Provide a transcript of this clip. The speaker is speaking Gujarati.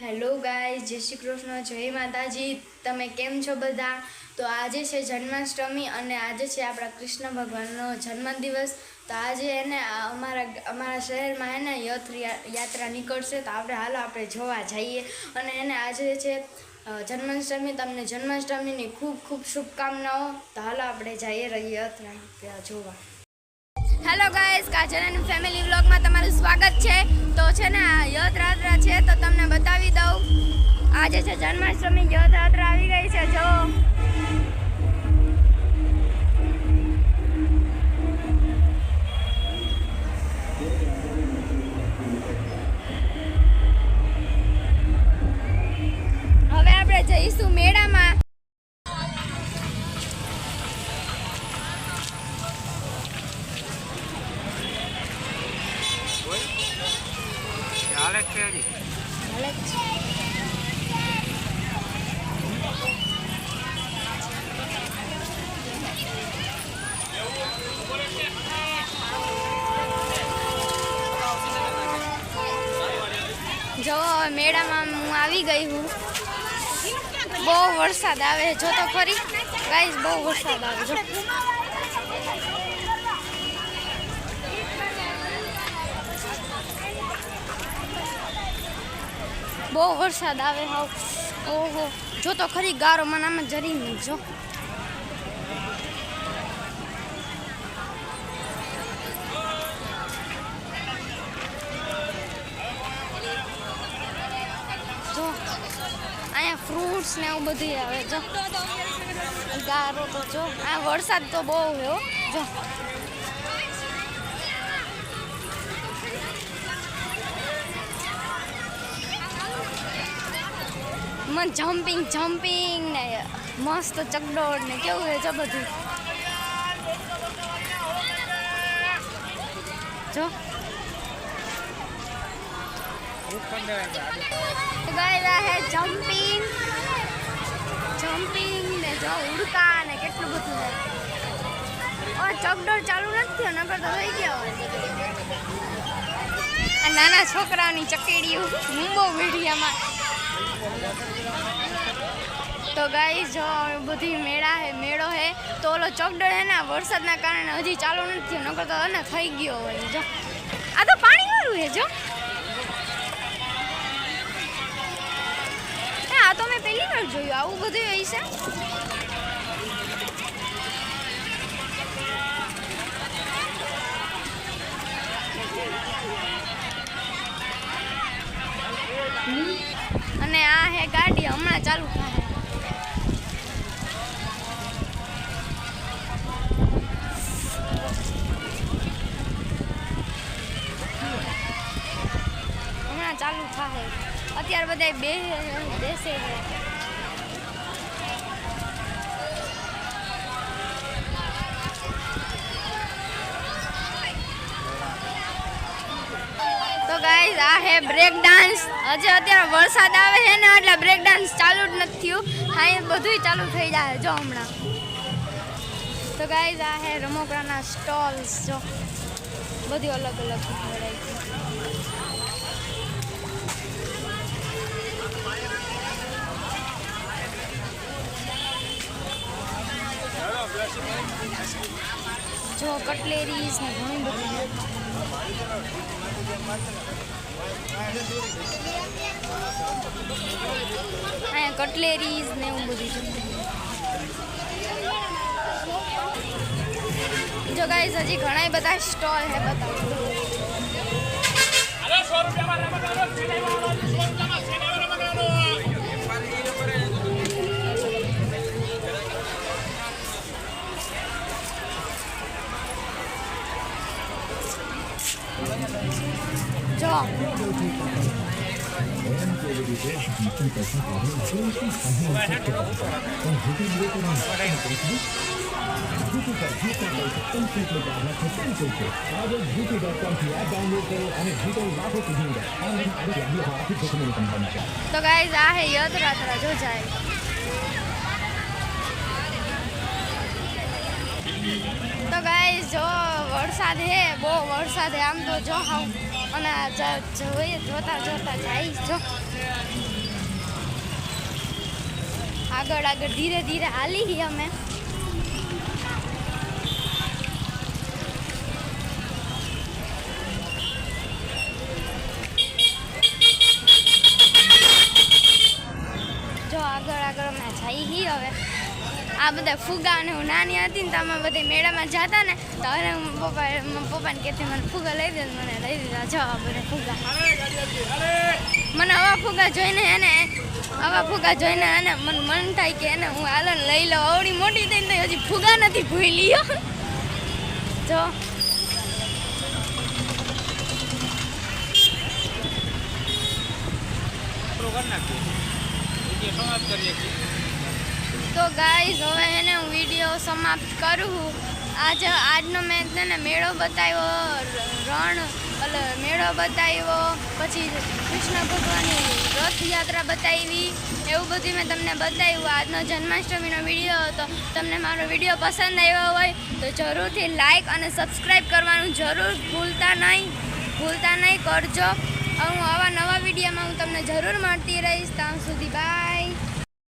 હેલો ગાઈઝ, જય શ્રી કૃષ્ણ, જય માતાજી. તમે કેમ છો બધા? તો આજે છે જન્માષ્ટમી અને આજે છે આપણા કૃષ્ણ ભગવાનનો જન્મદિવસ. તો આજે એને અમારા શહેરમાં એને યાત્રા નીકળશે. તો આપણે જોવા જઈએ. અને એને આજે છે જન્માષ્ટમી. તમને જન્માષ્ટમીની ખૂબ ખૂબ શુભકામનાઓ. તો હાલો આપણે જઈએ યાત્રા જોવા. હેલો ગાઈઝ, કાજલ ફેમિલી વ્લોગમાં તમારું સ્વાગત છે. તો છે ને આ યાત્રા છે તો તમને બતાવી દઉં. આજે છે જન્માષ્ટમી, યાત્રા આવી ગઈ છે. જો હવે આપણે જઈશું મેળામાં. જો મેળામાં હું આવી ગઈ હું. બહુ વરસાદ આવે, જો તો ખરી ગાઈસ, બહુ વરસાદ આવે. જો બહુ વરસાદ આવે. હાવ ઓહો, જો તો ખરી ગારો મનામાં જરી નહીં. જો અહીંયા ફ્રૂટ્સ ને એવું બધું આવે. જો ગારો તો જો આ વરસાદ તો બહુ હો. જો મને જમ્પિંગ ને મસ્ત ચકડોળ ને કેવું છે. જો બધું જો ગયેલા હે જમ્પિંગ ને જો ઉડકા ને કેટલું બધું છે. ચકડોળ ચાલુ નથી થયો, નકર તો થઈ ગયા હોય. આ નાના છોકરાઓની ચકેડીઓ મુંબો મીડિયામાં. તો ગાઈસ, જો બધી મેળો હે. તો ઓલો ચકડોળ હે ને વરસાદના કારણે હજી ચાલુ નથી થયો, નકર તો એને થઈ ગયો હોય. જો આ તો પાણી વાળું હે. જો આ તો મેં પહેલી વાર જોયું, આવું બધું હોય છે. અને આ હે ગાડી, હમણાં ચાલુ થાય. હમણાં ચાલુ થાય. અત્યારે બધા બેસે છે. તો ગાઈસ, આ હે બ્રેક ડાન્સ. હજી અત્યારે વરસાદ આવે છે ને એટલે બ્રેક ડાન્સ ચાલુ જ નથી થયું. હા, બધું ચાલુ થઈ જાય જો હમણાં. તો ગાઈસ, આ હે રમકડાના સ્ટોલ્સ. જો બધી અલગ અલગ વેરાયટી. જો કટલેરીઝ ને ઘણી બધી. અહીંયા કટલેરીઝ ને એવું બધું છે. જો ગાઈસ, હજી ઘણા બધા સ્ટોલ હે. બતાવો જો તો ગાઈસ, આ હે યાત્રા. જો જાય. તો ગાઈસ, જો વરસાદ હે, બહુ વરસાદ હે. આમ તો જો હાવ અને જોતા જાય જો. આગળ આગળ ધીરે ધીરે હાલી હી અમે. જો આગળ આગળ અમે જઈ હી હવે. આ બધા ફુગા અને હું નાની હતી ને તો અમે બધી મેળામાં જતા ને તો હવે પપ્પાને કહેતી મને ફુગા લઈ દે, મને લઈ દીધા. જો આ બધા ફુગા મને આવા ફુગા જોઈને એને મને મન થાય કે એને હું હાલન લઈ લઉં. આવડી મોટી થઈને તો હજી ફુગા નથી ભૂલી. જો તો ગાઈઝ હવે એને હું વિડીયો સમાપ્ત કરું. આજનો મેં તેને મેળો બતાવ્યો, મેળો બતાવ્યો, પછી કૃષ્ણ ભગવાનની રથયાત્રા બતાવી, એવું બધું મેં તમને બતાવ્યું. આજનો જન્માષ્ટમીનો વિડીયો હતો. તમને મારો વિડીયો પસંદ આવ્યો હોય તો જરૂરથી લાઈક અને સબસ્ક્રાઈબ કરવાનું જરૂર ભૂલતા નહીં કરજો. હું આવા નવા વિડીયોમાં હું તમને જરૂર મળતી રહીશ. ત્યાં સુધી બાય.